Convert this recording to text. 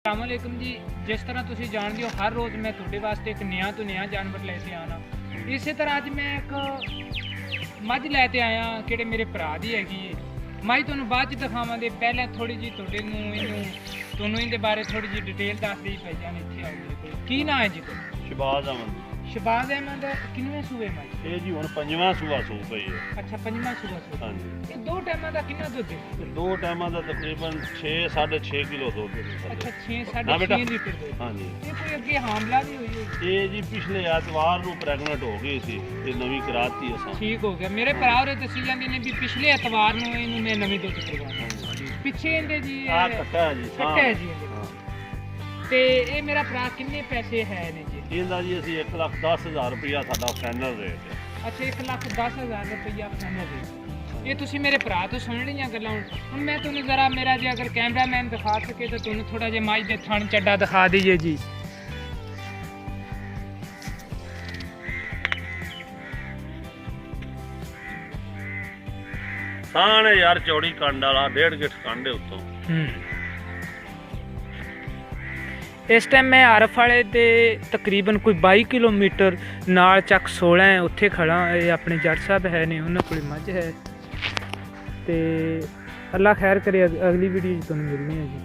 अस्सलामुअलैकुम जी। जिस तरह तुसी जानते हो हर रोज़ मैं तुहाडे वास्ते एक नया तो नया जानवर लैके आना। इस तरह अज मैं एक मझ लैके आया कि मेरे भरा दी हैगी। मझ तुहानूं बाद च दिखावांगे, पहले थोड़ी जी तुहानूं इहदे बारे थोड़ी जी डिटेल दस दी पई जान। इत्थे आओ, की नाम है जी तुहाडा? शहबाज अहमद। शहबाज अहमद किन्नवें सूबे मझ? ये जी हुण पंजवां सूआ सू पई है। अच्छा, पंजवां सूबा सू। हाँ जी। ये दो टाइमां दा किन्ना दुध है? दो टाइमां दा तकरीबन 6-6.5 किलो दुध है। अच्छा, 6 हाँ बेटा। 6.5 लीटर दुध। हाँ जी। ये कोई अगे हामला भी हुई है? ये जी पिछले एतवार नूं प्रैगनेंट हो गई सी ते नवीं कराती असां। ठीक हो गया। मेरे भरा होरे दसी जांदे ने भी पिछले एतवार नूं इहनूं मैं नवीं दुध करवाया। पिछे इहदे जी आ कट्टा है जी। कट्टा है जी। हाँ। ते ये मेरा भरा किन्ने पैसे है ने जी? ਇਹਦਾ ਜੀ ਅਸੀਂ 1,10,000 रुपया ਸਾਡਾ ਫਾਈਨਲ ਰੇਟ ਹੈ। अच्छा, 1,10,000 रुपया फाइनल है। ये तुसी मेरे भरा तो सुन लिया गल्लां। हुण मैं तुहानूं जरा मेरा जे अगर कैमरामैन दिखा सके तो तुहानूं थोड़ा जिहा मझ दे थण चड्डा दिखा दईए जी। ਸਾਣੇ ਯਾਰ ਚੌੜੀ ਕੰਡ ਵਾਲਾ 1.5 ਗਿੱਠ ਕੰਡ ਹੈ ਉੱਤੋਂ। इस टाइम मैं आरफ वाले ते तकरीबन कोई 22 किलोमीटर नाल चक 16 है उत्थे खड़ा। ये अपने जट साहब है ने, उन्होंने कोई मझ है। तो अल्लाह खैर करे, अगली वीडियो तुहानूं मिलनी है जी।